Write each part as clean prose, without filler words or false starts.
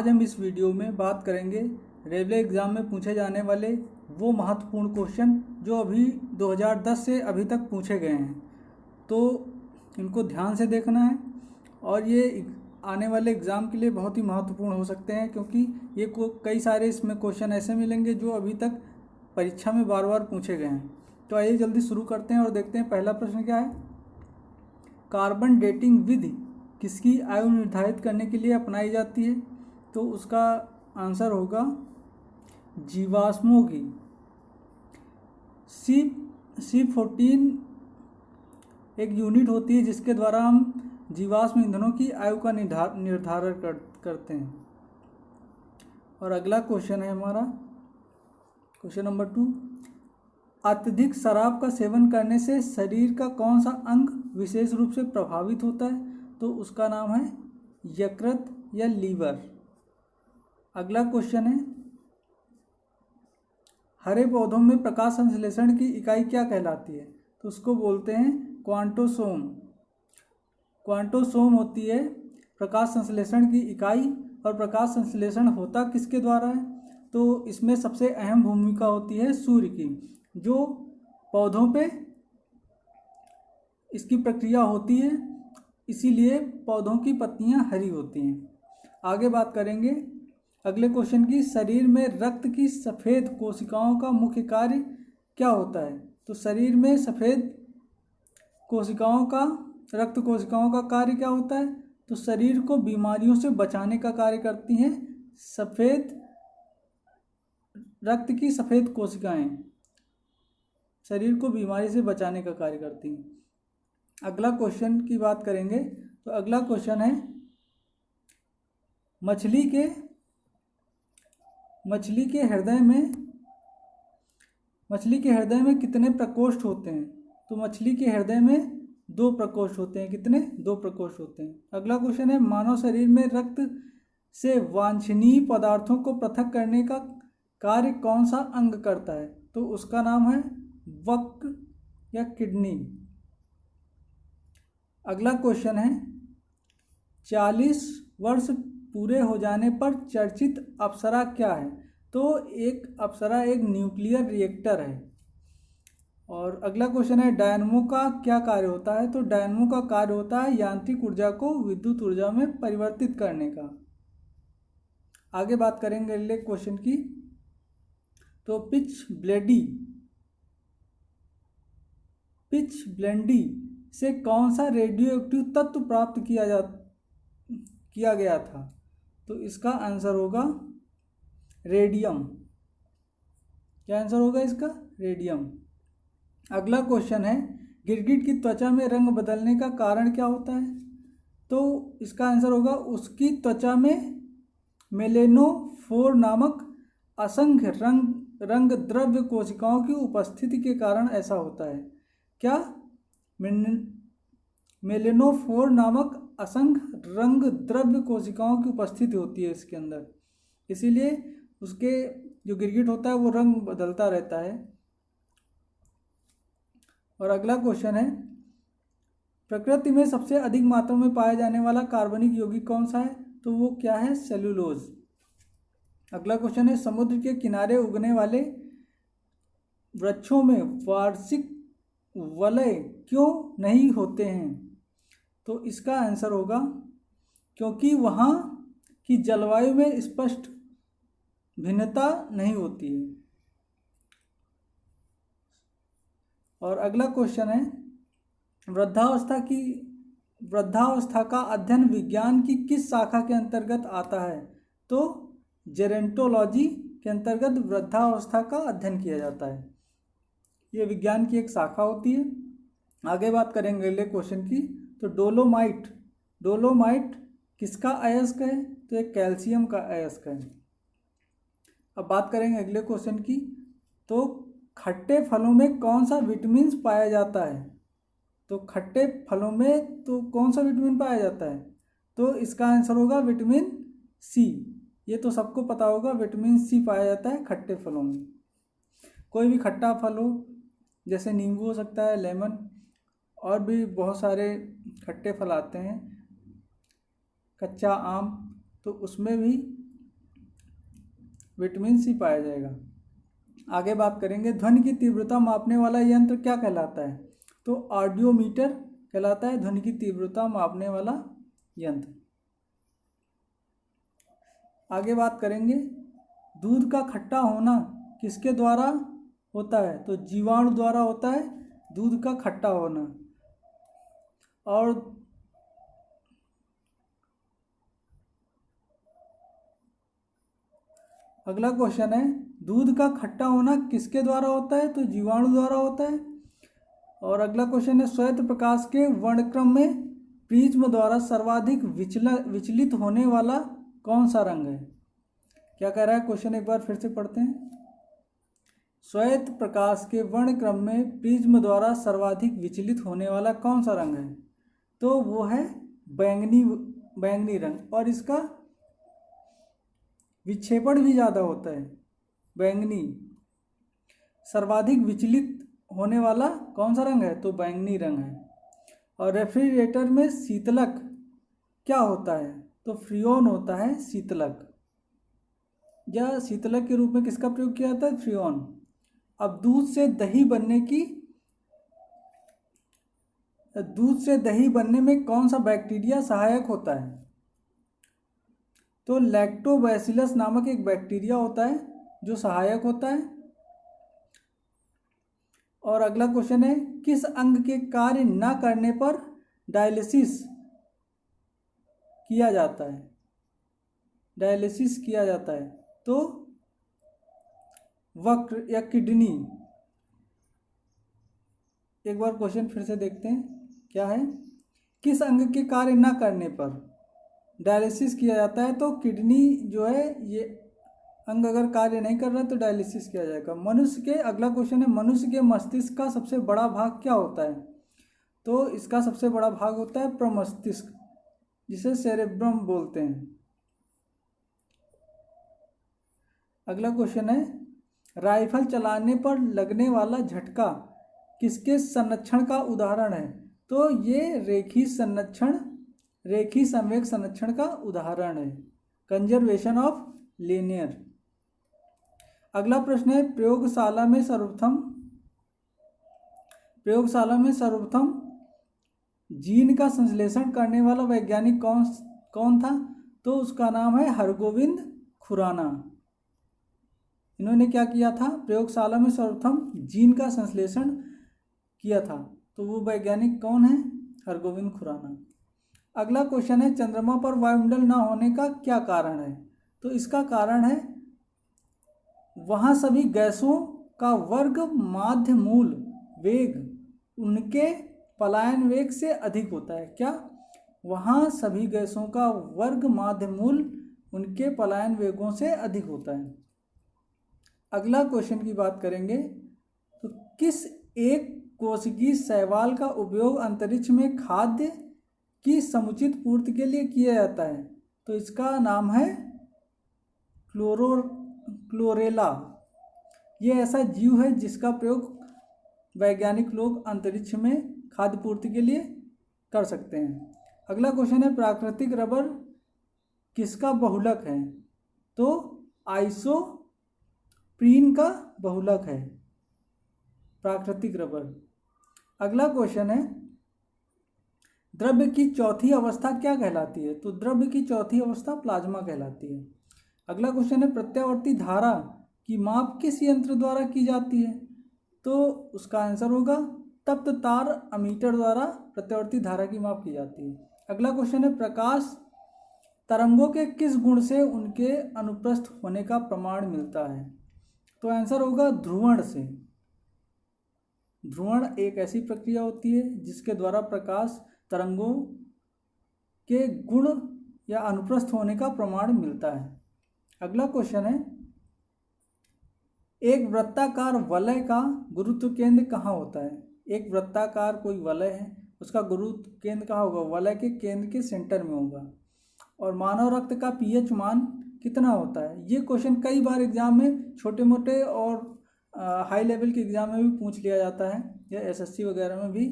आज हम इस वीडियो में बात करेंगे रेलवे एग्ज़ाम में पूछे जाने वाले वो महत्वपूर्ण क्वेश्चन जो अभी 2010 से अभी तक पूछे गए हैं। तो इनको ध्यान से देखना है और ये आने वाले एग्ज़ाम के लिए बहुत ही महत्वपूर्ण हो सकते हैं, क्योंकि ये कई सारे इसमें क्वेश्चन ऐसे मिलेंगे जो अभी तक परीक्षा में बार बार पूछे गए हैं। तो आइए जल्दी शुरू करते हैं और देखते हैं पहला प्रश्न क्या है। कार्बन डेटिंग विधि किसकी आयु निर्धारित करने के लिए अपनाई जाती है? तो उसका आंसर होगा जीवाश्मों की। C14 एक यूनिट होती है जिसके द्वारा हम जीवाश्म ईंधनों की आयु का निर्धारण करते हैं। और अगला क्वेश्चन है हमारा क्वेश्चन नंबर 2। अत्यधिक शराब का सेवन करने से शरीर का कौन सा अंग विशेष रूप से प्रभावित होता है? तो उसका नाम है यकृत या लीवर। अगला क्वेश्चन है, हरे पौधों में प्रकाश संश्लेषण की इकाई क्या कहलाती है? तो उसको बोलते हैं क्वांटोसोम। क्वांटोसोम होती है प्रकाश संश्लेषण की इकाई। और प्रकाश संश्लेषण होता किसके द्वारा है? तो इसमें सबसे अहम भूमिका होती है सूर्य की, जो पौधों पे इसकी प्रक्रिया होती है, इसीलिए पौधों की पत्तियां हरी होती हैं। आगे बात करेंगे अगले क्वेश्चन की। शरीर में रक्त की सफ़ेद कोशिकाओं का मुख्य कार्य क्या होता है? तो शरीर में सफ़ेद कोशिकाओं का, रक्त कोशिकाओं का कार्य क्या होता है? तो शरीर को बीमारियों से बचाने का कार्य करती हैं सफ़ेद रक्त की सफ़ेद कोशिकाएं, शरीर को बीमारी से बचाने का कार्य करती हैं। अगला क्वेश्चन की बात करेंगे तो अगला क्वेश्चन है, मछली के हृदय में कितने प्रकोष्ठ होते हैं? तो मछली के हृदय में 2 प्रकोष्ठ होते हैं। कितने? 2 प्रकोष्ठ होते हैं। अगला क्वेश्चन है, मानव शरीर में रक्त से वांछनीय पदार्थों को पृथक करने का कार्य कौन सा अंग करता है? तो उसका नाम है वृक्क या किडनी। अगला क्वेश्चन है, 40 वर्ष पूरे हो जाने पर चर्चित अप्सरा क्या है? तो एक अप्सरा एक न्यूक्लियर रिएक्टर है। और अगला क्वेश्चन है, डायनमो का क्या कार्य होता है? तो डायनमो का कार्य होता है यांत्रिक ऊर्जा को विद्युत ऊर्जा में परिवर्तित करने का। आगे बात करेंगे अगले क्वेश्चन की। तो पिच ब्लेंडी से कौन सा रेडियो एक्टिव तत्व प्राप्त किया गया था? तो इसका आंसर होगा रेडियम। क्या आंसर होगा इसका? रेडियम। अगला क्वेश्चन है, गिरगिट की त्वचा में रंग बदलने का कारण क्या होता है? तो इसका आंसर होगा उसकी त्वचा में मेलेनोफोर नामक असंख्य रंग द्रव्य कोशिकाओं की उपस्थिति के कारण ऐसा होता है। क्या? मेलेनोफोर नामक असंख्य रंग द्रव्य कोशिकाओं की उपस्थिति होती है इसके अंदर, इसीलिए उसके जो गिरगिट होता है वो रंग बदलता रहता है। और अगला क्वेश्चन है, प्रकृति में सबसे अधिक मात्रा में पाया जाने वाला कार्बनिक यौगिक कौन सा है? तो वो क्या है? सेलुलोज। अगला क्वेश्चन है, समुद्र के किनारे उगने वाले वृक्षों में वार्षिक वलय क्यों नहीं होते हैं? तो इसका आंसर होगा क्योंकि वहाँ की जलवायु में स्पष्ट भिन्नता नहीं होती है। और अगला क्वेश्चन है, वृद्धावस्था का अध्ययन विज्ञान की किस शाखा के अंतर्गत आता है? तो जेरेंटोलॉजी के अंतर्गत वृद्धावस्था का अध्ययन किया जाता है। ये विज्ञान की एक शाखा होती है। आगे बात करेंगे अगले क्वेश्चन की। तो डोलोमाइट किसका अयस्क है? तो एक कैल्शियम का अयस्क है। अब बात करेंगे अगले क्वेश्चन की। तो खट्टे फलों में कौन सा विटामिन पाया जाता है? तो खट्टे फलों में तो कौन सा विटामिन पाया जाता है? तो इसका आंसर होगा विटामिन सी। ये तो सबको पता होगा, विटामिन सी पाया जाता है खट्टे फलों में। कोई भी खट्टा फल हो, जैसे नींबू हो सकता है, लेमन, और भी बहुत सारे खट्टे फल आते हैं, कच्चा आम, तो उसमें भी विटामिन सी पाया जाएगा। आगे बात करेंगे, ध्वनि की तीव्रता मापने वाला यंत्र क्या कहलाता है? तो ऑडियोमीटर कहलाता है ध्वनि की तीव्रता मापने वाला यंत्र। आगे बात करेंगे, दूध का खट्टा होना किसके द्वारा होता है? तो जीवाणु द्वारा होता है दूध का खट्टा होना। और अगला क्वेश्चन है, दूध का खट्टा होना किसके द्वारा होता है? तो जीवाणु द्वारा होता है। और अगला क्वेश्चन है, श्वेत प्रकाश के वर्णक्रम में प्रिज्म द्वारा सर्वाधिक विचलित होने वाला कौन सा रंग है? क्या कह रहा है क्वेश्चन, एक बार फिर से पढ़ते हैं। श्वेत प्रकाश के वर्णक्रम में प्रिज्म द्वारा सर्वाधिक विचलित होने वाला कौन सा रंग है? तो वो है बैंगनी रंग, और इसका विक्षेपण भी ज़्यादा होता है। बैंगनी, सर्वाधिक विचलित होने वाला कौन सा रंग है? तो बैंगनी रंग है। और रेफ्रिजरेटर में शीतलक क्या होता है? तो फ्रियोन होता है शीतलक, या शीतलक के रूप में किसका प्रयोग किया जाता है? फ्रियोन। अब दूध से दही बनने में कौन सा बैक्टीरिया सहायक होता है? तो लैक्टोबैसिलस नामक एक बैक्टीरिया होता है जो सहायक होता है। और अगला क्वेश्चन है, किस अंग के कार्य न करने पर डायलिसिस किया जाता है? डायलिसिस किया जाता है तो वक्र या किडनी। एक बार क्वेश्चन फिर से देखते हैं, क्या है? किस अंग के कार्य न करने पर डायलिसिस किया जाता है? तो किडनी जो है, ये अंग अगर कार्य नहीं कर रहा तो डायलिसिस किया जाएगा। मनुष्य के, अगला क्वेश्चन है, मनुष्य के मस्तिष्क का सबसे बड़ा भाग क्या होता है? तो इसका सबसे बड़ा भाग होता है प्रमस्तिष्क, जिसे सेरेब्रम बोलते हैं। अगला क्वेश्चन है, राइफल चलाने पर लगने वाला झटका किसके संरक्षण का उदाहरण है? तो ये रेखी संवेग संरक्षण का उदाहरण है, कंजर्वेशन ऑफ लीनियर। अगला प्रश्न है, प्रयोगशाला में सर्वप्रथम जीन का संश्लेषण करने वाला वैज्ञानिक कौन था? तो उसका नाम है हरगोविंद खुराना। इन्होंने क्या किया था? प्रयोगशाला में सर्वप्रथम जीन का संश्लेषण किया था। तो वो वैज्ञानिक कौन है? हरगोविंद खुराना। अगला क्वेश्चन है, चंद्रमा पर वायुमंडल न होने का क्या कारण है? तो इसका कारण है, वहाँ सभी गैसों का वर्ग माध्य मूल वेग उनके पलायन वेग से अधिक होता है। क्या? वहाँ सभी गैसों का वर्ग माध्य मूल उनके पलायन वेगों से अधिक होता है। अगला क्वेश्चन की बात करेंगे, तो किस एक कोशिकीय शैवाल का उपयोग अंतरिक्ष में खाद्य की समुचित पूर्ति के लिए किया जाता है? तो इसका नाम है क्लोरेला। ये ऐसा जीव है जिसका प्रयोग वैज्ञानिक लोग अंतरिक्ष में खाद्य पूर्ति के लिए कर सकते हैं। अगला क्वेश्चन है, प्राकृतिक रबर किसका बहुलक है? तो आइसोप्रीन का बहुलक है प्राकृतिक रबर। अगला क्वेश्चन है, द्रव्य की चौथी अवस्था क्या कहलाती है? तो द्रव्य की चौथी अवस्था प्लाज्मा कहलाती है। अगला क्वेश्चन है, प्रत्यावर्ती धारा की माप किस यंत्र द्वारा की जाती है? तो उसका आंसर होगा तप्त तार अमीटर द्वारा प्रत्यावर्ती धारा की माप की जाती है। अगला क्वेश्चन है, प्रकाश तरंगों के किस गुण से उनके अनुप्रस्थ होने का प्रमाण मिलता है? तो आंसर होगा ध्रुवण से। ध्रुवण एक ऐसी प्रक्रिया होती है जिसके द्वारा प्रकाश तरंगों के गुण या अनुप्रस्थ होने का प्रमाण मिलता है। अगला क्वेश्चन है, एक वृत्ताकार वलय का गुरुत्व केंद्र कहाँ होता है? एक वृत्ताकार कोई वलय है, उसका गुरुत्व केंद्र कहाँ होगा? वलय के केंद्र के सेंटर में होगा। और मानव रक्त का पीएच मान कितना होता है? ये क्वेश्चन कई बार एग्जाम में छोटे मोटे और हाई लेवल के एग्जाम में भी पूछ लिया जाता है, या एसएससी वगैरह में भी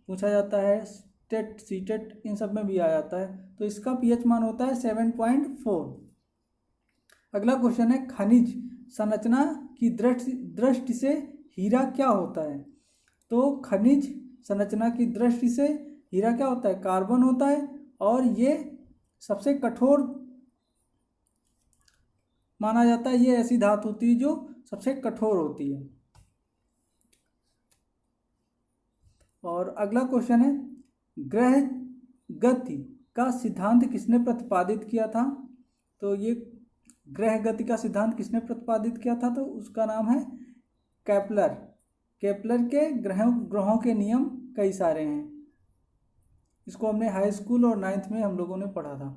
पूछा जाता है, टेट सीटेट इन सब में भी आ जाता है। तो इसका पीएच मान होता है 7.4। अगला क्वेश्चन है खनिज संरचना की दृष्टि से हीरा क्या होता है। तो खनिज संरचना की दृष्टि से हीरा क्या होता है, कार्बन होता है, और ये सबसे कठोर माना जाता है। ये ऐसी धातु होती है जो सबसे कठोर होती है। और अगला क्वेश्चन है ग्रह गति का सिद्धांत किसने प्रतिपादित किया था। तो ये ग्रह गति का सिद्धांत किसने प्रतिपादित किया था, तो उसका नाम है केपलर। केपलर के ग्रहों के नियम कई सारे हैं। इसको हमने हाई स्कूल और 9th में हम लोगों ने पढ़ा था।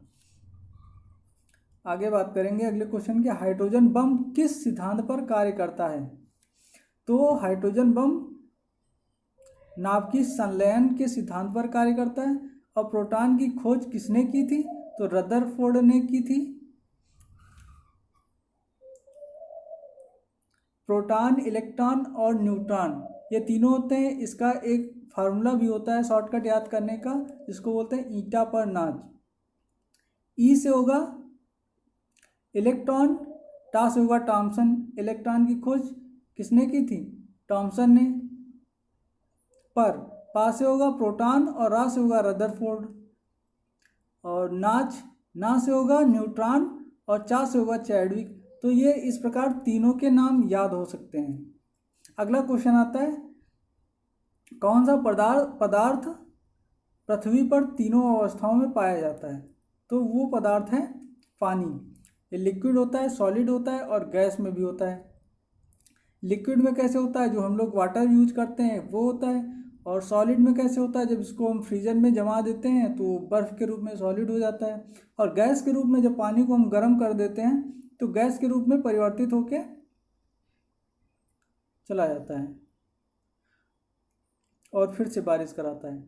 आगे बात करेंगे अगले क्वेश्चन के, हाइड्रोजन बम किस सिद्धांत पर कार्य करता है। तो हाइड्रोजन बम नाभिकीय संलयन के सिद्धांत पर कार्य करता है। और प्रोटॉन की खोज किसने की थी, तो रदरफोर्ड ने की थी। प्रोटॉन, इलेक्ट्रॉन और न्यूट्रॉन ये तीनों होते हैं। इसका एक फार्मूला भी होता है शॉर्टकट याद करने का, जिसको बोलते हैं ईटा पर नाच। ई से होगा इलेक्ट्रॉन, टा से होगा थॉमसन। इलेक्ट्रॉन की खोज किसने की थी, थॉमसन ने। पर पा से होगा प्रोटॉन और रा से होगा रदरफोर्ड। और ना से होगा न्यूट्रॉन और चा से होगा चैडविक। तो ये इस प्रकार तीनों के नाम याद हो सकते हैं। अगला क्वेश्चन आता है, कौन सा पदार्थ पृथ्वी पर तीनों अवस्थाओं में पाया जाता है। तो वो पदार्थ है पानी। ये लिक्विड होता है, सॉलिड होता है और गैस में भी होता है। लिक्विड में कैसे होता है, जो हम लोग वाटर यूज करते हैं वो होता है। और सॉलिड में कैसे होता है, जब इसको हम फ्रीजर में जमा देते हैं तो बर्फ़ के रूप में सॉलिड हो जाता है। और गैस के रूप में जब पानी को हम गर्म कर देते हैं तो गैस के रूप में परिवर्तित होकर चला जाता है और फिर से बारिश कराता है।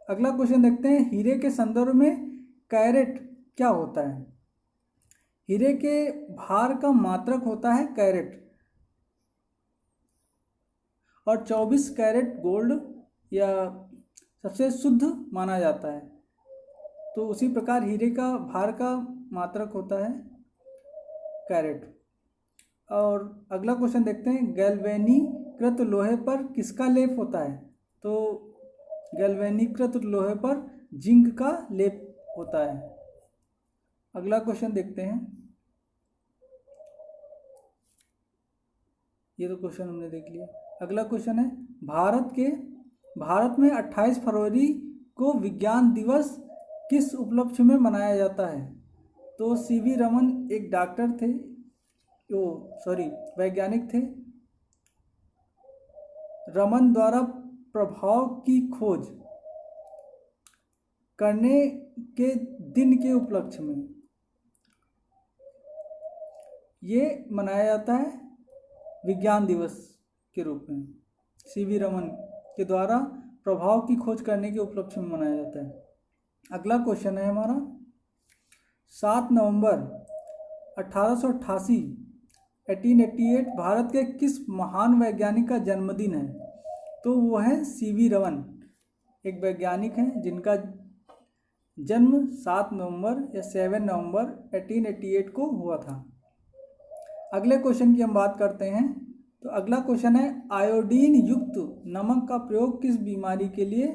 अगला क्वेश्चन देखते हैं, हीरे के संदर्भ में कैरेट क्या होता है। हीरे के भार का मात्रक होता है कैरेट। और 24 कैरेट गोल्ड या सबसे शुद्ध माना जाता है। तो उसी प्रकार हीरे का भार का मात्रक होता है कैरेट। और अगला क्वेश्चन देखते हैं, गैल्वेनीकृत लोहे पर किसका लेप होता है। तो गैल्वेनीकृत लोहे पर जिंक का लेप होता है। अगला क्वेश्चन देखते हैं, ये तो क्वेश्चन हमने देख लिया। अगला क्वेश्चन है, भारत में 28 फरवरी को विज्ञान दिवस किस उपलक्ष्य में मनाया जाता है। तो सीवी रमन एक डॉक्टर थे, वैज्ञानिक थे। रमन द्वारा प्रभाव की खोज करने के दिन के उपलक्ष्य में ये मनाया जाता है विज्ञान दिवस के रूप में। सीवी रमन के द्वारा प्रभाव की खोज करने के उपलक्ष्य में मनाया जाता है। अगला क्वेश्चन है हमारा, 7 नवंबर 1888 1888 भारत के किस महान वैज्ञानिक का जन्मदिन है। तो वो है सीवी रमन, एक वैज्ञानिक हैं जिनका जन्म 7 नवंबर या 7 नवंबर 1888 को हुआ था। अगले क्वेश्चन की हम बात करते हैं। तो अगला क्वेश्चन है, आयोडीन युक्त नमक का प्रयोग किस बीमारी के लिए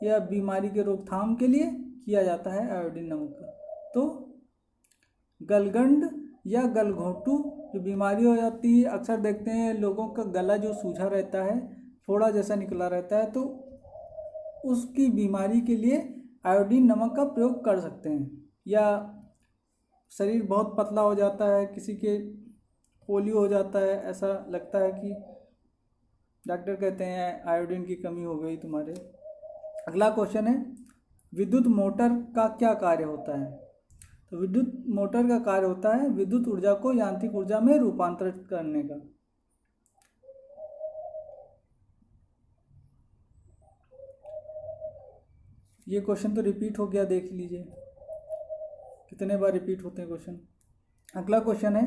या बीमारी के रोकथाम के लिए किया जाता है। आयोडीन नमक का, तो गलगंड या गलघोंटू जो बीमारी हो जाती है, अक्सर देखते हैं लोगों का गला जो सूझा रहता है, फोड़ा जैसा निकला रहता है, तो उसकी बीमारी के लिए आयोडीन नमक का प्रयोग कर सकते हैं। या शरीर बहुत पतला हो जाता है, किसी के पोलियो हो जाता है, ऐसा लगता है कि डॉक्टर कहते हैं आयोडीन की कमी हो गई तुम्हारे। अगला क्वेश्चन है, विद्युत मोटर का क्या कार्य होता है। तो विद्युत मोटर का कार्य होता है विद्युत ऊर्जा को यांत्रिक ऊर्जा में रूपांतरित करने का। ये क्वेश्चन तो रिपीट हो गया, देख लीजिए कितने बार रिपीट होते हैं क्वेश्चन। अगला क्वेश्चन है,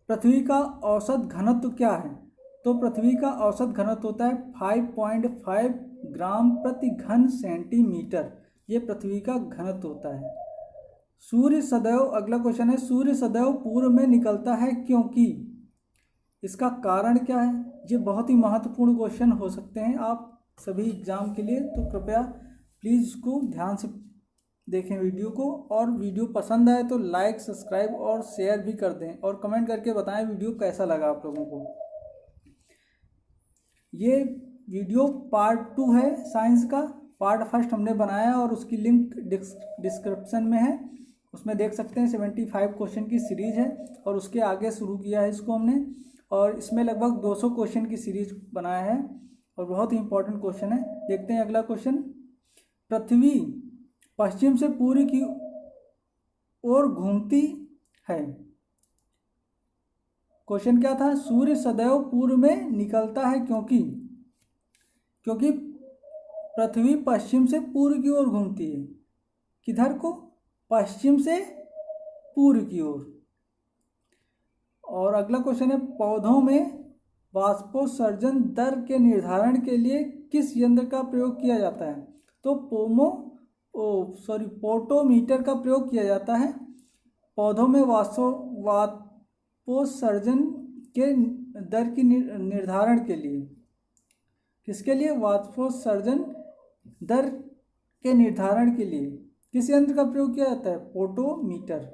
पृथ्वी का औसत घनत्व क्या है। तो पृथ्वी का औसत घनत्व होता है 5.5 ग्राम प्रति घन सेंटीमीटर। ये पृथ्वी का घनत्व होता है। सूर्य सदैव, अगला क्वेश्चन है, सूर्य सदैव पूर्व में निकलता है क्योंकि, इसका कारण क्या है? ये बहुत ही महत्वपूर्ण क्वेश्चन हो सकते हैं आप सभी एग्जाम के लिए, तो कृपया प्लीज़ इसको ध्यान से देखें वीडियो को, और वीडियो पसंद आए तो लाइक, सब्सक्राइब और शेयर भी कर दें, और कमेंट करके बताएं वीडियो कैसा लगा आप लोगों को। ये वीडियो पार्ट 2 है साइंस का, पार्ट 1 हमने बनाया और उसकी लिंक डिस्क्रिप्शन में है, उसमें देख सकते हैं। 75 क्वेश्चन की सीरीज है और उसके आगे शुरू किया है इसको हमने, और इसमें लगभग 200 क्वेश्चन की सीरीज बनाया है और बहुत ही इंपॉर्टेंट क्वेश्चन है। देखते हैं अगला क्वेश्चन। पृथ्वी पश्चिम से पूर्व की ओर घूमती है। क्वेश्चन क्या था? सूर्य सदैव पूर्व में निकलता है क्योंकि पृथ्वी पश्चिम से पूर्व की ओर घूमती है। किधर को? पश्चिम से पूर्व की ओर। और अगला क्वेश्चन है, पौधों में वाष्पोत्सर्जन दर के निर्धारण के लिए किस यंत्र का प्रयोग किया जाता है? तो पोटोमीटर का प्रयोग किया जाता है पौधों में वाष्पोत्सर्जन के दर की निर्धारण के लिए। किसके लिए? वाष्पोत्सर्जन दर के निर्धारण के लिए किस यंत्र का प्रयोग किया जाता है? पोटोमीटर।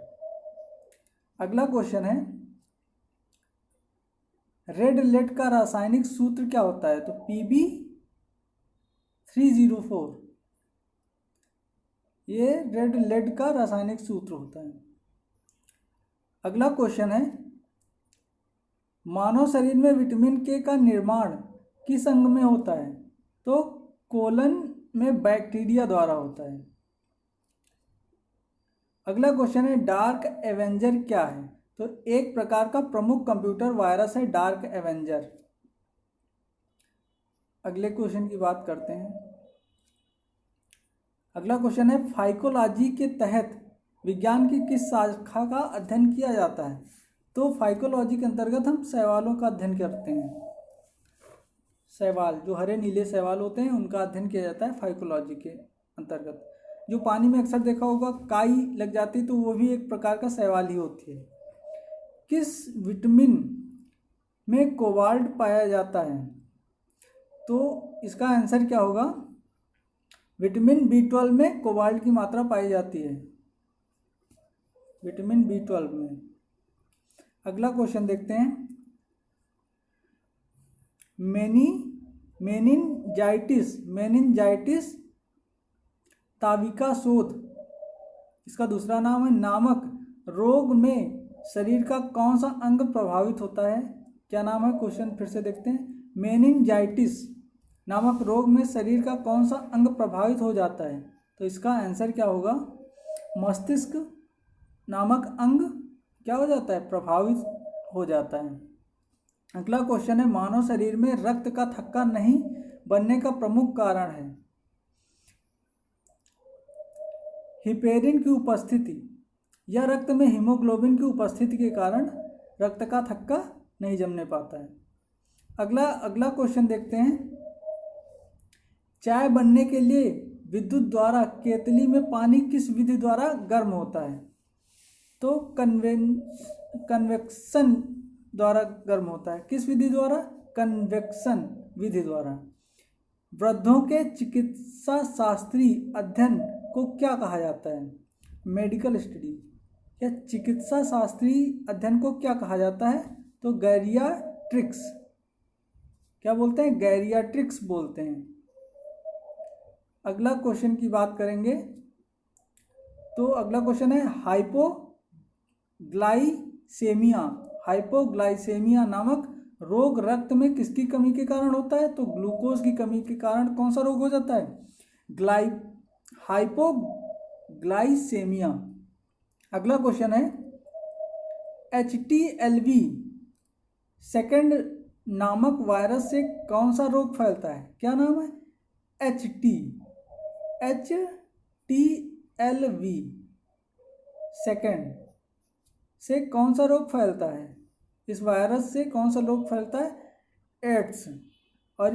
अगला क्वेश्चन है, रेड लेड का रासायनिक सूत्र क्या होता है? तो Pb304, ये रेड लेड का रासायनिक सूत्र होता है। अगला क्वेश्चन है, मानव शरीर में विटामिन के का निर्माण किस अंग में होता है? तो कोलन में बैक्टीरिया द्वारा होता है। अगला क्वेश्चन है, डार्क एवेंजर क्या है? तो एक प्रकार का प्रमुख कंप्यूटर वायरस है डार्क एवेंजर। अगले क्वेश्चन की बात करते हैं। अगला क्वेश्चन है, फाइकोलॉजी के तहत विज्ञान की किस शाखा का अध्ययन किया जाता है? तो फाइकोलॉजी के अंतर्गत हम शैवालों का अध्ययन करते हैं। शैवाल, जो हरे नीले शैवाल होते हैं, उनका अध्ययन किया जाता है फाइकोलॉजी के अंतर्गत। जो पानी में अक्सर देखा होगा काई लग जाती है, तो वो भी एक प्रकार का शैवाल ही होती है। किस विटामिन में कोबाल्ट पाया जाता है? तो इसका आंसर क्या होगा? विटामिन B12 में कोबाल्ट की मात्रा पाई जाती है, विटामिन B12 में। अगला क्वेश्चन देखते हैं, मेनिनजाइटिस ताविका शोथ, इसका दूसरा नाम है, नामक रोग में शरीर का कौन सा अंग प्रभावित होता है? क्या नाम है? क्वेश्चन फिर से देखते हैं, मेनिनजाइटिस नामक रोग में शरीर का कौन सा अंग प्रभावित हो जाता है? तो इसका आंसर क्या होगा? मस्तिष्क नामक अंग क्या हो जाता है? प्रभावित हो जाता है। अगला क्वेश्चन है, मानव शरीर में रक्त का थक्का नहीं बनने का प्रमुख कारण है? हिपेरिन की उपस्थिति या रक्त में हीमोग्लोबिन की उपस्थिति के कारण रक्त का थक्का नहीं जमने पाता है। अगला क्वेश्चन देखते हैं, चाय बनने के लिए विद्युत द्वारा केतली में पानी किस विधि द्वारा गर्म होता है? तो कन्वेक्शन द्वारा गर्म होता है। किस विधि द्वारा? कन्वेक्शन विधि द्वारा। वृद्धों के चिकित्सा शास्त्रीय अध्ययन को क्या कहा जाता है? मेडिकल स्टडी या चिकित्सा शास्त्रीय अध्ययन को क्या कहा जाता है? तो गैरियाट्रिक्स। क्या बोलते हैं? गैरियाट्रिक्स बोलते हैं। अगला क्वेश्चन की बात करेंगे, तो अगला क्वेश्चन है, हाइपोग्लाइसेमिया नामक रोग रक्त में किसकी कमी के कारण होता है? तो ग्लूकोज की कमी के कारण कौन सा रोग हो जाता है? हाइपोग्लाइसेमिया। अगला क्वेश्चन है, HTLV सेकंड नामक वायरस से कौन सा रोग फैलता है? क्या नाम है? HTLV सेकंड से कौन सा रोग फैलता है? इस वायरस से कौन सा रोग फैलता है? एड्स। और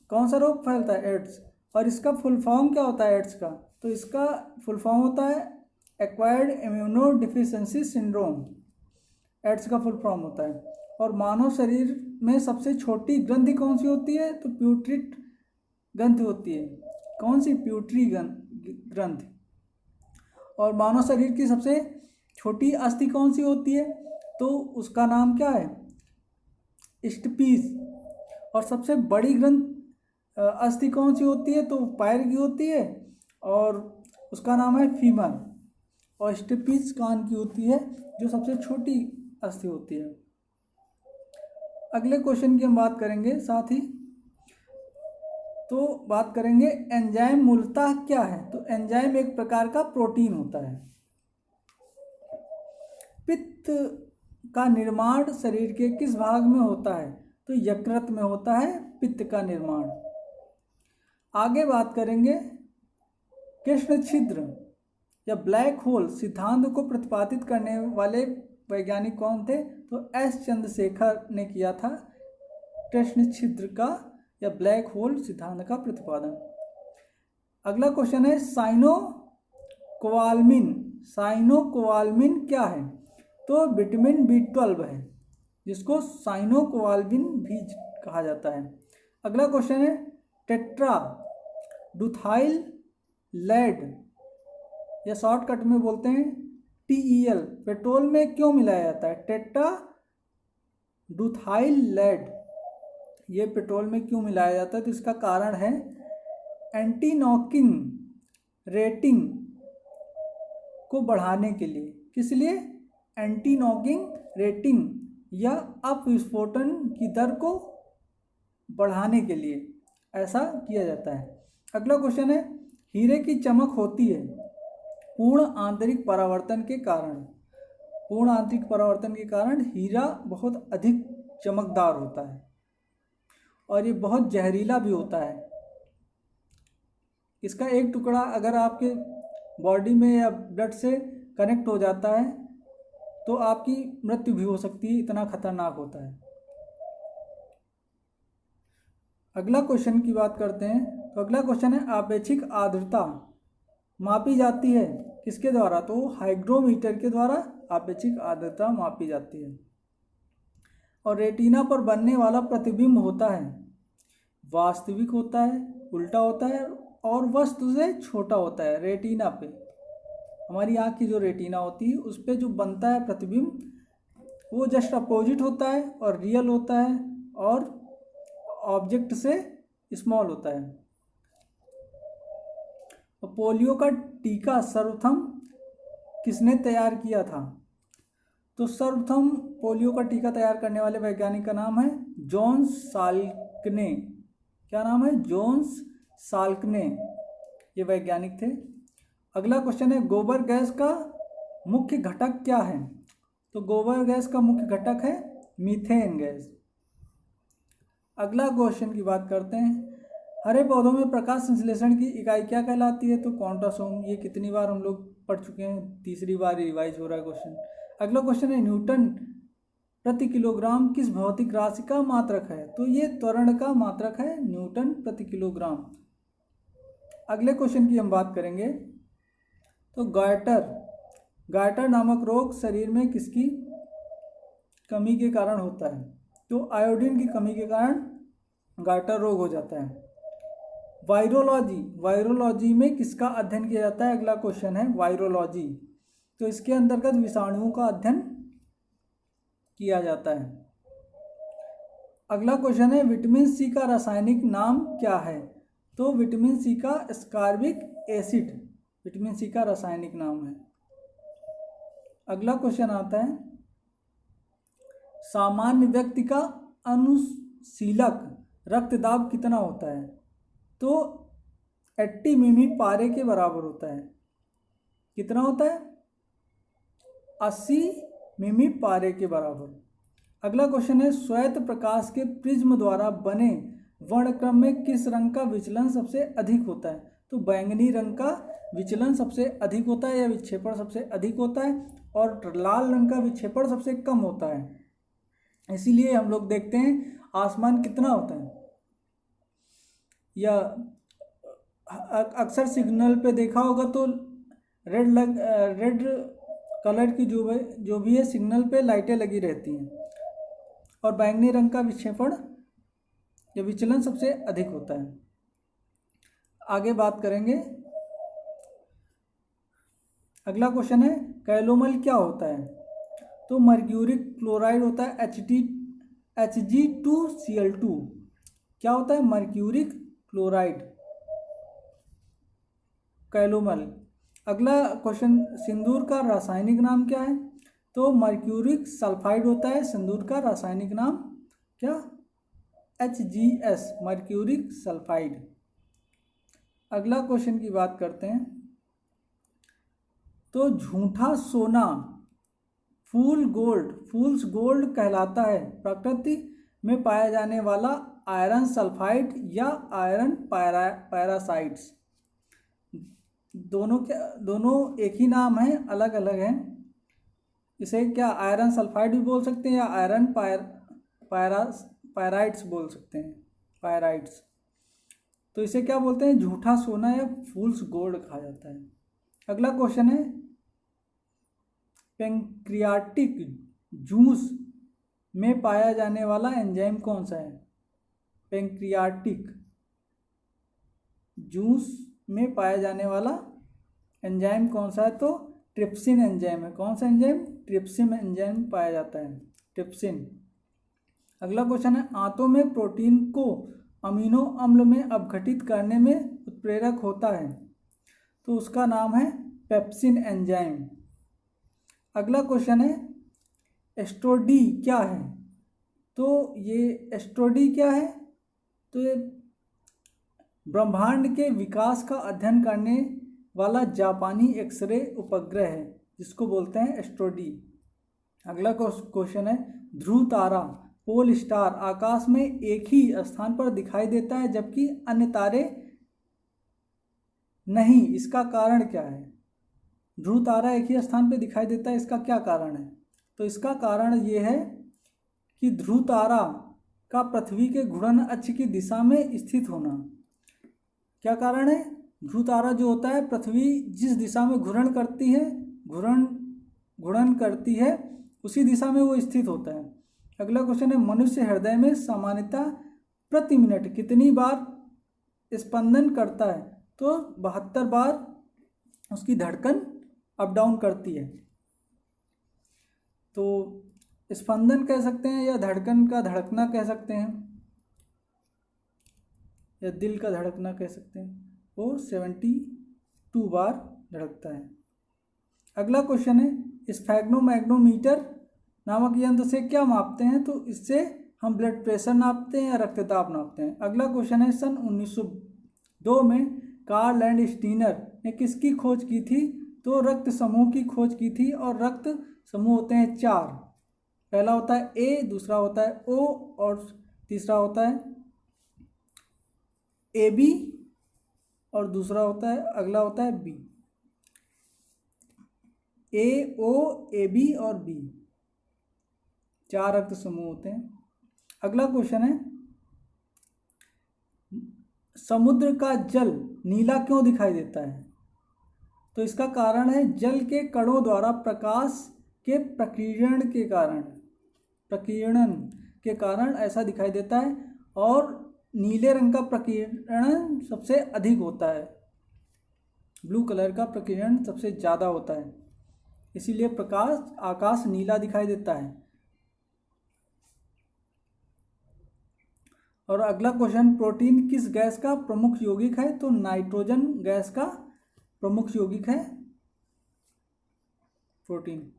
कौन सा रोग फैलता है? एड्स। और इसका फुल फॉर्म क्या होता है एड्स का? तो इसका फुल फॉर्म होता है acquired immunodeficiency syndrome, AIDS का फुल फॉर्म होता है। और मानव शरीर में सबसे छोटी ग्रंथि कौन सी होती है? तो प्यूट्रिट ग्रंथि होती है। कौन सी? प्यूट्री ग्रंथि। और मानव शरीर की सबसे छोटी अस्थि कौन सी होती है? तो उसका नाम क्या है? स्टपीस। और सबसे बड़ी अस्थि कौन सी होती है? तो पैर की होती है और उसका नाम है फीमर। और स्टपीस कान की होती है जो सबसे छोटी अस्थि होती है। अगले क्वेश्चन की हम बात करेंगे साथ ही। तो बात करेंगे एंजाइम मूलतः क्या है? तो एंजाइम एक प्रकार का प्रोटीन होता है। पित्त का निर्माण शरीर के किस भाग में होता है? तो यकृत में होता है पित्त का निर्माण। आगे बात करेंगे कृष्ण छिद्र या ब्लैक होल सिद्धांत को प्रतिपादित करने वाले वैज्ञानिक कौन थे? तो एस चंद्रशेखर ने किया था कृष्ण छिद्र का या ब्लैक होल सिद्धांत का प्रतिपादन। अगला क्वेश्चन है साइनो कोवालमिन क्या है? तो विटामिन B12 है, जिसको साइनो कोवालमिन भी कहा जाता है। अगला क्वेश्चन है टेट्रा डुथाइल लेड या शॉर्टकट में बोलते हैं TEL पेट्रोल में क्यों मिलाया जाता है? टेट्रा डुथाइल लेड ये पेट्रोल में क्यों मिलाया जाता है? तो इसका कारण है एंटी नॉकिंग रेटिंग को बढ़ाने के लिए। किस लिए? एंटी नॉकिंग रेटिंग या अपविस्फोटन की दर को बढ़ाने के लिए ऐसा किया जाता है। अगला क्वेश्चन है हीरे की चमक होती है पूर्ण आंतरिक परावर्तन के कारण। पूर्ण आंतरिक परावर्तन के कारण हीरा बहुत अधिक चमकदार होता है और ये बहुत जहरीला भी होता है। इसका एक टुकड़ा अगर आपके बॉडी में या ब्लड से कनेक्ट हो जाता है तो आपकी मृत्यु भी हो सकती है, इतना खतरनाक होता है। अगला क्वेश्चन की बात करते हैं। तो अगला क्वेश्चन है आपेक्षिक आर्द्रता मापी जाती है किसके द्वारा? तो हाइग्रोमीटर के द्वारा आपेक्षिक आर्द्रता मापी जाती है। और रेटिना पर बनने वाला प्रतिबिंब होता है वास्तविक होता है, उल्टा होता है और वस्तु से छोटा होता है। रेटिना पे हमारी आँख की जो रेटिना होती है उस पर जो बनता है प्रतिबिंब वो जस्ट अपोजिट होता है और रियल होता है और ऑब्जेक्ट से स्मॉल होता है। तो पोलियो का टीका सर्वप्रथम किसने तैयार किया था? तो सर्वप्रथम पोलियो का टीका तैयार करने वाले वैज्ञानिक का नाम है जोन्स साल्कने। क्या नाम है? जोन्स साल्कने ये वैज्ञानिक थे। अगला क्वेश्चन है गोबर गैस का मुख्य घटक क्या है? तो गोबर गैस का मुख्य घटक है मीथेन गैस। अगला क्वेश्चन की बात करते हैं हरे पौधों में प्रकाश संश्लेषण की इकाई क्या कहलाती है? तो क्वांटासोम। ये कितनी बार हम लोग पढ़ चुके हैं, तीसरी बार रिवाइज हो रहा है क्वेश्चन। अगला क्वेश्चन है न्यूटन प्रति किलोग्राम किस भौतिक राशि का मात्रक है? तो ये त्वरण का मात्रक है न्यूटन प्रति किलोग्राम। अगले क्वेश्चन की हम बात करेंगे। तो गायटर नामक रोग शरीर में किसकी कमी के कारण होता है? तो आयोडीन की कमी के कारण गायटर रोग हो जाता है। वायरोलॉजी में किसका अध्ययन किया जाता है? अगला क्वेश्चन है वायरोलॉजी। तो इसके अंतर्गत विषाणुओं का अध्ययन किया जाता है। अगला क्वेश्चन है विटामिन सी का रासायनिक नाम क्या है? तो विटामिन सी का एस्कॉर्बिक एसिड विटामिन सी का रासायनिक नाम है। अगला क्वेश्चन आता है सामान्य व्यक्ति का अनुशीलक रक्तदाब कितना होता है? तो 80 मिमी पारे के बराबर होता है। कितना होता है? 80 मिमी पारे के बराबर। अगला क्वेश्चन है श्वेत प्रकाश के प्रिज्म द्वारा बने वर्णक्रम में किस रंग का विचलन सबसे अधिक होता है? तो बैंगनी रंग का विचलन सबसे अधिक होता है या विक्षेपण सबसे अधिक होता है और लाल रंग का विक्षेपण सबसे कम होता है। इसीलिए हम लोग देखते हैं आसमान कितना होता है, या अक्सर सिग्नल पे देखा होगा तो रेड कलर की जो भी है सिग्नल पे लाइटें लगी रहती हैं, और बैंगनी रंग का विक्षेपण या विचलन सबसे अधिक होता है। आगे बात करेंगे। अगला क्वेश्चन है कैलोमल क्या होता है? तो मर्क्यूरिक क्लोराइड होता है Hg2Cl2। क्या होता है? Mercuric chloride, calomel. अगला क्वेश्चन, सिंदूर का रासायनिक नाम क्या है? तो मर्क्यूरिक सल्फाइड होता है सिंदूर का रासायनिक नाम, क्या? HgS, mercuric sulphide. अगला क्वेश्चन की बात करते हैं। तो झूठा सोना फूल्स गोल्ड कहलाता है प्रकृति में पाया जाने वाला आयरन सल्फाइड या आयरन पैरासाइट्स। दोनों एक ही नाम है, अलग अलग हैं। इसे क्या आयरन सल्फाइड भी बोल सकते हैं या आयरन पायराइट्स बोल सकते हैं, पायराइट्स। तो इसे क्या बोलते हैं? झूठा सोना या फूल्स गोल्ड कहा जाता है। अगला क्वेश्चन है पैंक्रियाटिक जूस में पाया जाने वाला एंजाइम कौन सा है? पैंक्रियाटिक जूस में पाया जाने वाला एंजाइम कौन सा है? तो ट्रिप्सिन एंजाइम है। कौन सा एंजाइम? ट्रिप्सिन एंजाइम पाया जाता है, ट्रिप्सिन। अगला क्वेश्चन है आंतों में प्रोटीन को अमीनो अम्ल में अपघटित करने में उत्प्रेरक होता है, तो उसका नाम है पेप्सिन एंजाइम। अगला क्वेश्चन है एस्ट्रोडी क्या है? तो ये एस्ट्रोडी क्या है? तो ये ब्रह्मांड के विकास का अध्ययन करने वाला जापानी एक्सरे उपग्रह है, जिसको बोलते हैं एस्ट्रोडी। अगला क्वेश्चन है ध्रुव तारा पोल स्टार आकाश में एक ही स्थान पर दिखाई देता है जबकि अन्य तारे नहीं, इसका कारण क्या है? ध्रुव तारा एक ही स्थान पर दिखाई देता है, इसका क्या कारण है? तो इसका कारण ये है कि ध्रुव तारा का पृथ्वी के घूर्णन अक्ष की दिशा में स्थित होना। क्या कारण है? ध्रुव तारा जो होता है पृथ्वी जिस दिशा में घूर्णन करती है उसी दिशा में वो स्थित होता है। अगला क्वेश्चन है मनुष्य हृदय में सामान्यतः प्रति मिनट कितनी बार स्पंदन करता है? तो 72 बार उसकी धड़कन अप डाउन करती है। तो स्पंदन कह सकते हैं या धड़कन का धड़कना कह सकते हैं या दिल का धड़कना कह सकते हैं। वो 72 बार धड़कता है। अगला क्वेश्चन है स्फैग्नोमैग्नोमीटर नामक यंत्र से क्या मापते हैं? तो इससे हम ब्लड प्रेशर नापते हैं या रक्तदाब नापते हैं। अगला क्वेश्चन है सन 1902 में कार्ल एंड स्टीनर ने किसकी खोज की थी? तो रक्त समूह की खोज की थी, और रक्त समूह होते हैं 4। पहला होता है ए, दूसरा होता है ओ, और तीसरा होता है ए बी, और दूसरा होता है अगला होता है B. A, O, A B और बी, 4 रक्त समूह होते हैं। अगला क्वेश्चन है समुद्र का जल नीला क्यों दिखाई देता है? तो इसका कारण है जल के कणों द्वारा प्रकाश के प्रकीर्णन के कारण ऐसा दिखाई देता है, और नीले रंग का प्रकीर्णन सबसे अधिक होता है, ब्लू कलर का प्रकीर्णन सबसे ज़्यादा होता है, इसीलिए आकाश नीला दिखाई देता है। और अगला क्वेश्चन प्रोटीन किस गैस का प्रमुख यौगिक है? तो नाइट्रोजन गैस का प्रमुख यौगिक है प्रोटीन।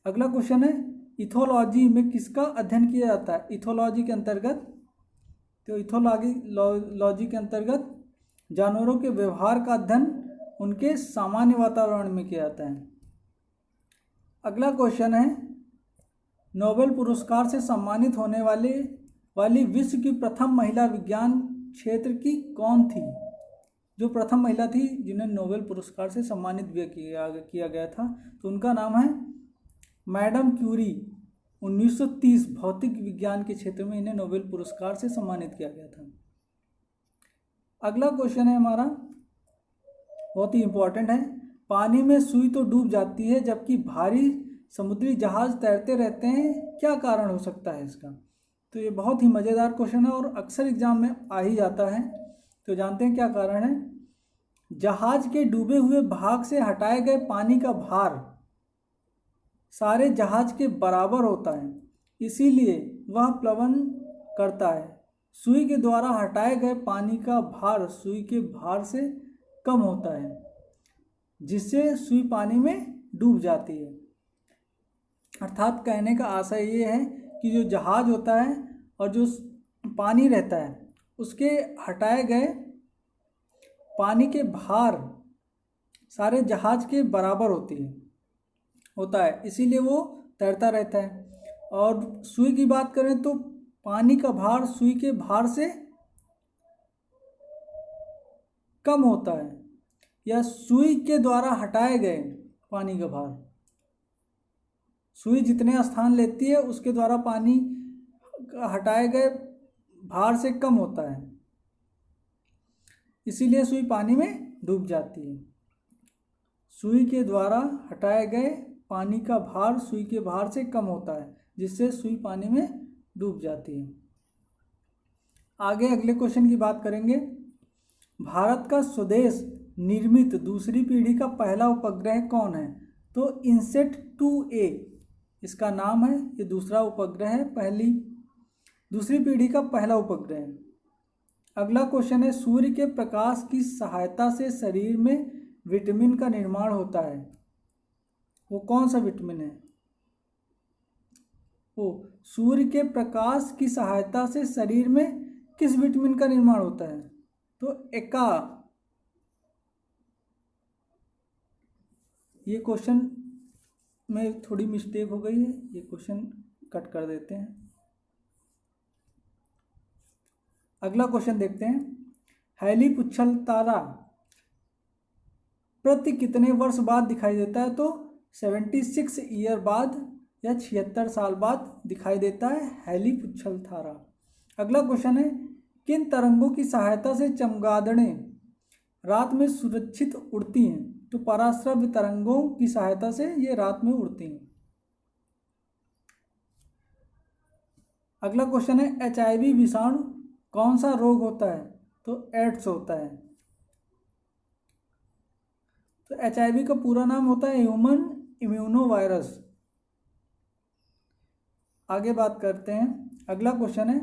अगला क्वेश्चन है इथोलॉजी में किसका अध्ययन किया जाता है? इथोलॉजी के अंतर्गत, तो इथोलॉजी के अंतर्गत जानवरों के व्यवहार का अध्ययन उनके सामान्य वातावरण में किया जाता है। अगला क्वेश्चन है नोबेल पुरस्कार से सम्मानित होने वाली विश्व की प्रथम महिला विज्ञान क्षेत्र की कौन थी? जो प्रथम महिला थी जिन्हें नोबेल पुरस्कार से सम्मानित भी किया गया था, तो उनका नाम है मैडम क्यूरी। 1930 भौतिक विज्ञान के क्षेत्र में इन्हें नोबेल पुरस्कार से सम्मानित किया गया था। अगला क्वेश्चन है हमारा बहुत ही इम्पोर्टेंट है, पानी में सुई तो डूब जाती है जबकि भारी समुद्री जहाज तैरते रहते हैं, क्या कारण हो सकता है इसका? तो ये बहुत ही मज़ेदार क्वेश्चन है और अक्सर एग्जाम में आ ही जाता है। तो जानते हैं क्या कारण है। जहाज के डूबे हुए भाग से हटाए गए पानी का भार सारे जहाज के बराबर होता है, इसीलिए वह प्लवन करता है। सुई के द्वारा हटाए गए पानी का भार सुई के भार से कम होता है, जिससे सुई पानी में डूब जाती है। अर्थात कहने का आशय ये है कि जो जहाज होता है और जो पानी रहता है उसके हटाए गए पानी के भार सारे जहाज के बराबर होता है, इसीलिए वो तैरता रहता है। और सुई की बात करें तो पानी का भार सुई के भार से कम होता है, या सुई के द्वारा हटाए गए पानी का भार, सुई जितने स्थान लेती है उसके द्वारा पानी हटाए गए भार से कम होता है, इसीलिए सुई पानी में डूब जाती है। सुई के द्वारा हटाए गए पानी का भार सुई के भार से कम होता है, जिससे सुई पानी में डूब जाती है। आगे अगले क्वेश्चन की बात करेंगे। भारत का स्वदेश निर्मित दूसरी पीढ़ी का पहला उपग्रह कौन है? तो इनसेट 2A इसका नाम है। ये दूसरा उपग्रह है, दूसरी पीढ़ी का पहला उपग्रह है। अगला क्वेश्चन है, सूर्य के प्रकाश की सहायता से शरीर में विटामिन का निर्माण होता है, वो कौन सा विटामिन है? वो सूर्य के प्रकाश की सहायता से शरीर में किस विटामिन का निर्माण होता है? तो एका। ये क्वेश्चन में थोड़ी मिस्टेक हो गई है, ये क्वेश्चन कट कर देते हैं। अगला क्वेश्चन देखते हैं। हैली पुच्छल तारा प्रति कितने वर्ष बाद दिखाई देता है? तो 76 ईयर बाद या 76 साल बाद दिखाई देता है हैली पुच्छल तारा। अगला क्वेश्चन है, किन तरंगों की सहायता से चमगादड़ें रात में सुरक्षित उड़ती हैं? तो पराश्रव्य तरंगों की सहायता से ये रात में उड़ती हैं। अगला क्वेश्चन है, HIV विषाणु कौन सा रोग होता है? तो एड्स होता है। तो HIV का पूरा नाम होता है ह्यूमन इम्यूनो वायरस। आगे बात करते हैं। अगला क्वेश्चन है,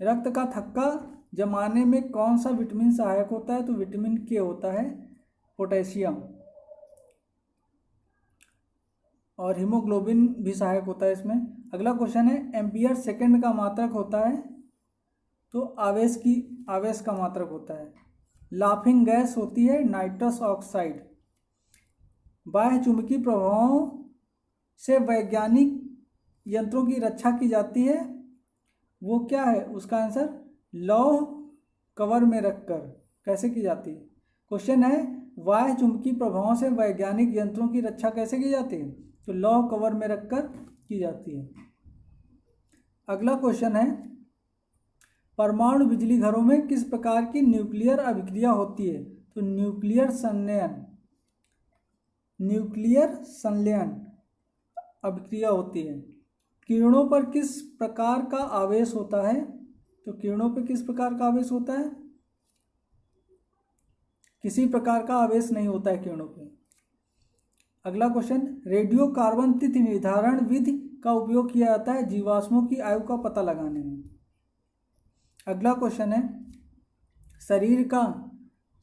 रक्त का थक्का जमाने में कौन सा विटामिन सहायक होता है? तो विटामिन के होता है, पोटेशियम। और हीमोग्लोबिन भी सहायक होता है इसमें। अगला क्वेश्चन है, एम्पियर सेकंड का मात्रक होता है? तो आवेश का मात्रक होता है। लाफिंग गैस होती है नाइट्रस ऑक्साइड। बाह्य चुंबकीय प्रभावों से वैज्ञानिक यंत्रों की रक्षा की जाती है, वो क्या है? उसका आंसर लौह कवर में रखकर। कैसे की जाती है? क्वेश्चन है, बाह्य चुंबकीय प्रभावों से वैज्ञानिक यंत्रों की रक्षा कैसे की जाती है? तो लौह कवर में रखकर की जाती है। अगला क्वेश्चन है, परमाणु बिजली घरों में किस प्रकार की न्यूक्लियर अभिक्रिया होती है? तो न्यूक्लियर संलयन अभिक्रिया होती है। किरणों पर किस प्रकार का आवेश होता है? तो किरणों पर किस प्रकार का आवेश होता है? किसी प्रकार का आवेश नहीं होता है किरणों पर। अगला क्वेश्चन, रेडियो कार्बन तिथि निर्धारण विधि का उपयोग किया जाता है जीवाश्मों की आयु का पता लगाने में। अगला क्वेश्चन है, शरीर का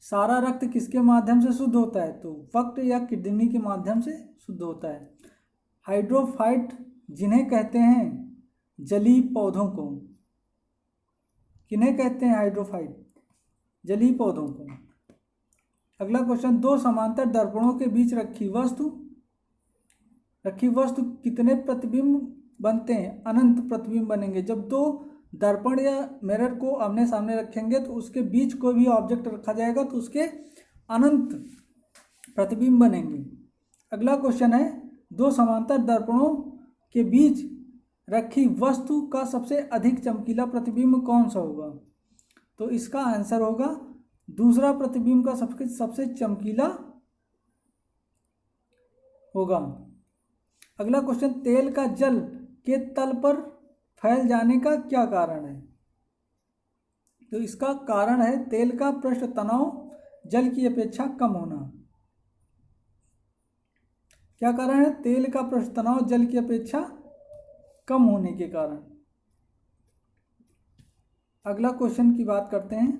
सारा रक्त किसके माध्यम से शुद्ध होता है? तो वक्त या किडनी के माध्यम से शुद्ध होता है। हाइड्रोफाइट जिन्हें कहते हैं जलीय पौधों को, किन्हें कहते हैं हाइड्रोफाइट? जलीय पौधों को। अगला क्वेश्चन, दो समांतर दर्पणों के बीच रखी वस्तु कितने प्रतिबिंब बनते हैं? अनंत प्रतिबिंब बनेंगे। जब दो दर्पण या मिरर को आमने सामने रखेंगे तो उसके बीच कोई भी ऑब्जेक्ट रखा जाएगा तो उसके अनंत प्रतिबिंब बनेंगे। अगला क्वेश्चन है, दो समांतर दर्पणों के बीच रखी वस्तु का सबसे अधिक चमकीला प्रतिबिंब कौन सा होगा? तो इसका आंसर होगा दूसरा प्रतिबिंब का सबसे चमकीला होगा। अगला क्वेश्चन, तेल का जल के तल पर फैल जाने का क्या कारण है? तो इसका कारण है तेल का पृष्ठ तनाव जल की अपेक्षा कम होना। क्या कारण है? तेल का पृष्ठ तनाव जल की अपेक्षा कम होने के कारण। अगला क्वेश्चन की बात करते हैं।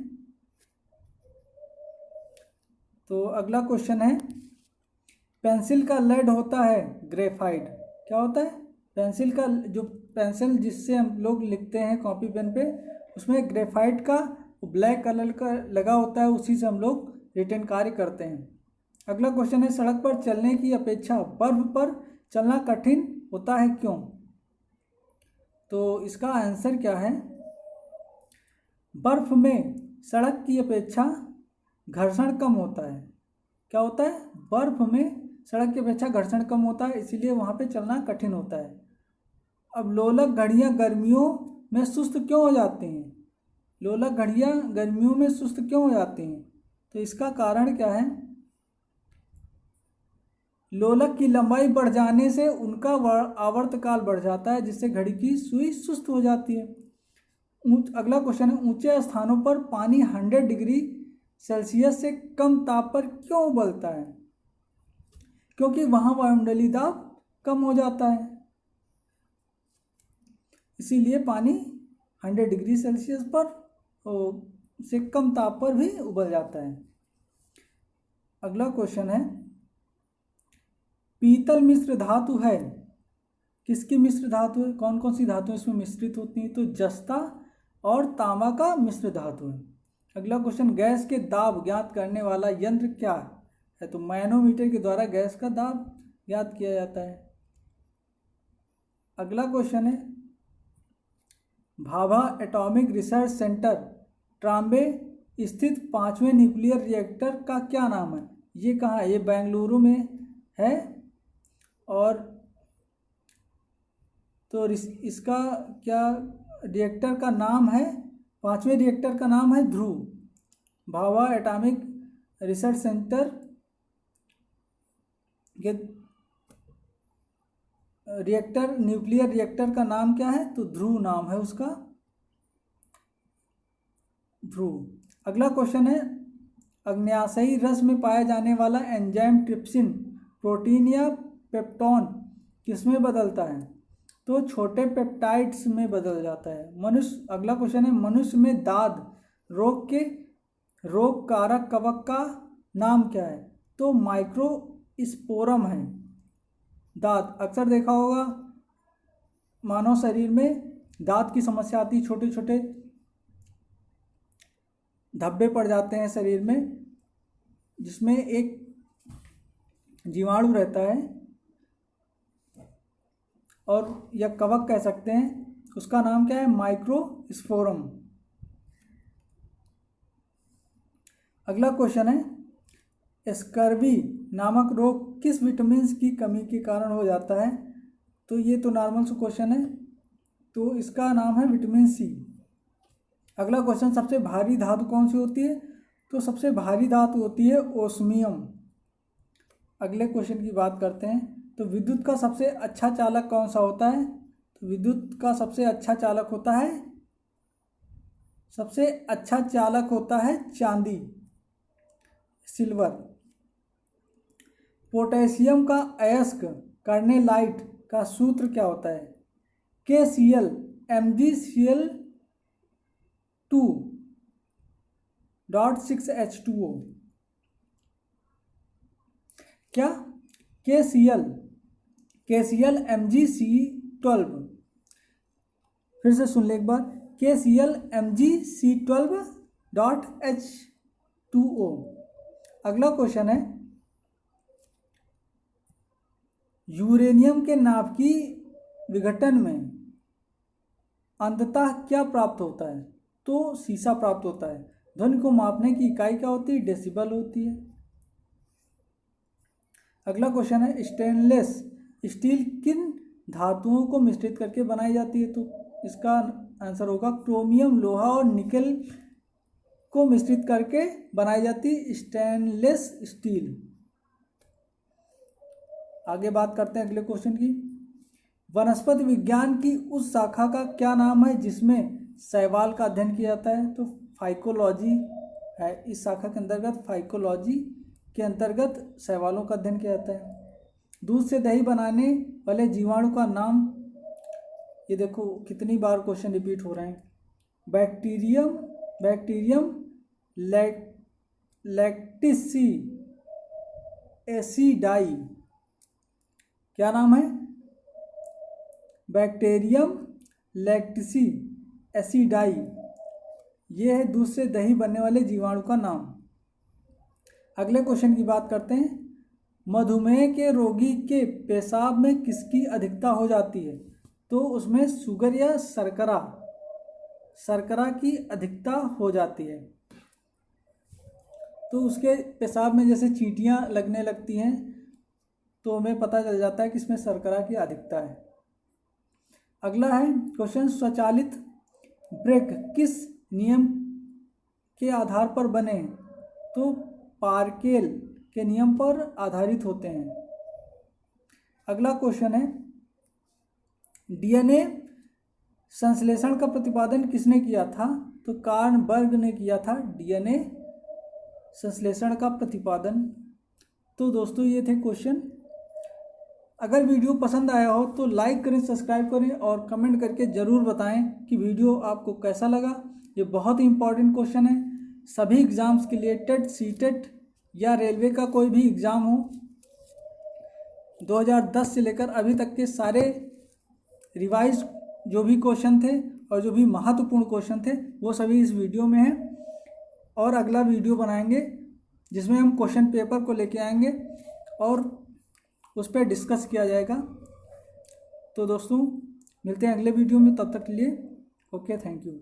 तो अगला क्वेश्चन है, पेंसिल का लेड होता है ग्रेफाइट। क्या होता है? पेंसिल का जो पेंसिल जिससे हम लोग लिखते हैं कॉपी पेन पे, उसमें ग्रेफाइट का ब्लैक कलर का लगा होता है, उसी से हम लोग रिटन कार्य करते हैं। अगला क्वेश्चन है, सड़क पर चलने की अपेक्षा बर्फ पर चलना कठिन होता है, क्यों? तो इसका आंसर क्या है? बर्फ में सड़क की अपेक्षा घर्षण कम होता है। क्या होता है? बर्फ में सड़क की अपेक्षा घर्षण कम होता है, इसीलिए वहाँ पे चलना कठिन होता है। अब लोलक घड़ियाँ गर्मियों में सुस्त क्यों हो जाती हैं? लोलक घड़ियाँ गर्मियों में सुस्त क्यों हो जाती हैं? तो इसका कारण क्या है? लोलक की लंबाई बढ़ जाने से उनका आवर्तकाल बढ़ जाता है, जिससे घड़ी की सुई सुस्त हो जाती है। अगला क्वेश्चन है, ऊंचे स्थानों पर पानी 100 डिग्री सेल्सियस से कम ताप पर क्यों उबलता है? क्योंकि वहाँ वायुमंडलीय दाब कम हो जाता है, इसीलिए पानी 100 डिग्री सेल्सियस पर से कम ताप पर भी उबल जाता है। अगला क्वेश्चन है, पीतल मिश्र धातु है। किसकी मिश्र धातु है? कौन कौन सी धातुएं इसमें मिश्रित होती हैं? तो जस्ता और तांबा का मिश्र धातु है। अगला क्वेश्चन, गैस के दाब ज्ञात करने वाला यंत्र क्या है? तो मैनोमीटर के द्वारा गैस का दाब ज्ञात किया जाता है। अगला क्वेश्चन है, Bhabha atomic research centre Trombay स्थित 5वें न्यूक्लियर रिएक्टर का क्या नाम है? ये कहाँ है? ये बेंगलुरु में है। और तो इसका क्या रिएक्टर का नाम है? 5वें रिएक्टर का नाम है ध्रुव। भाभा एटॉमिक रिसर्च सेंटर के रिएक्टर, न्यूक्लियर रिएक्टर का नाम क्या है? तो ध्रुव नाम है उसका, ध्रुव। अगला क्वेश्चन है, अग्न्याशयी रस में पाया जाने वाला एंजाइम ट्रिप्सिन प्रोटीन या पेप्टोन किसमें बदलता है? तो छोटे पेप्टाइड्स में बदल जाता है। मनुष्य, अगला क्वेश्चन है, मनुष्य में दाद रोग के रोग कारक कवक का नाम क्या है? तो माइक्रोस्पोरम है। दांत, अक्सर देखा होगा मानव शरीर में दांत की समस्या आती, छोटे छोटे धब्बे पड़ जाते हैं शरीर में, जिसमें एक जीवाणु रहता है और या कवक कह सकते हैं, उसका नाम क्या है? माइक्रोस्पोरम। अगला क्वेश्चन है, स्कर्वी नामक रोग किस विटामिन की कमी के कारण हो जाता है? तो ये तो नॉर्मल सा क्वेश्चन है, तो इसका नाम है विटामिन सी। अगला क्वेश्चन, सबसे भारी धातु कौन सी होती है? तो सबसे भारी धातु होती है ओस्मियम। अगले क्वेश्चन की बात करते हैं। तो विद्युत का सबसे अच्छा चालक कौन सा होता है? तो विद्युत का सबसे अच्छा चालक होता है, सबसे अच्छा चालक होता है चांदी, सिल्वर। पोटेशियम का अयस्क करने लाइट का सूत्र क्या होता है? KCl Mgcl2.6H2O। क्या? KCl Mgc12। फिर से सुन ले एक बार, KCl Mgc12.H2O। अगला क्वेश्चन है, यूरेनियम के नाभिकीय विघटन में अंततः क्या प्राप्त होता है? तो सीसा प्राप्त होता है। ध्वनि को मापने की इकाई क्या होती है? डेसिबल होती है। अगला क्वेश्चन है, स्टेनलेस स्टील किन धातुओं को मिश्रित करके बनाई जाती है? तो इसका आंसर होगा क्रोमियम, लोहा और निकेल को मिश्रित करके बनाई जाती स्टेनलेस स्टील। आगे बात करते हैं अगले क्वेश्चन की। वनस्पति विज्ञान की उस शाखा का क्या नाम है जिसमें शैवाल का अध्ययन किया जाता है? तो फाइकोलॉजी है। इस शाखा के अंतर्गत फाइकोलॉजी के अंतर्गत शैवालों का अध्ययन किया जाता है। दूध से दही बनाने वाले जीवाणु का नाम, ये देखो कितनी बार क्वेश्चन रिपीट हो रहे हैं। बैक्टीरियम लैक्टिसी एसिडाई, क्या नाम है? बैक्टीरियम लैक्टिसी एसिडाई, ये है दूध से दही बनने वाले जीवाणु का नाम। अगले क्वेश्चन की बात करते हैं। मधुमेह के रोगी के पेशाब में किसकी अधिकता हो जाती है? तो उसमें शुगर या शर्करा की अधिकता हो जाती है। तो उसके पेशाब में जैसे चींटियाँ लगने लगती हैं तो हमें पता चल जाता है कि इसमें शर्करा की अधिकता है। अगला है क्वेश्चन, स्वचालित ब्रेक किस नियम के आधार पर बने? तो पार्केल के नियम पर आधारित होते हैं। अगला क्वेश्चन है, डीएनए संश्लेषण का प्रतिपादन किसने किया था? तो कार्ल बर्ग ने किया था डीएनए संश्लेषण का प्रतिपादन। तो दोस्तों ये थे क्वेश्चन। अगर वीडियो पसंद आया हो तो लाइक करें, सब्सक्राइब करें और कमेंट करके ज़रूर बताएं कि वीडियो आपको कैसा लगा। ये बहुत ही इंपॉर्टेंट क्वेश्चन है सभी एग्ज़ाम्स के लिए, टेट, सीटेट या रेलवे का कोई भी एग्ज़ाम हो। 2010 से लेकर अभी तक के सारे रिवाइज जो भी क्वेश्चन थे और जो भी महत्वपूर्ण क्वेश्चन थे वो सभी इस वीडियो में हैं। और अगला वीडियो बनाएंगे जिसमें हम क्वेश्चन पेपर को लेके आएंगे और उस पर डिस्कस किया जाएगा। तो दोस्तों मिलते हैं अगले वीडियो में, तब तक के लिए ओके, थैंक यू।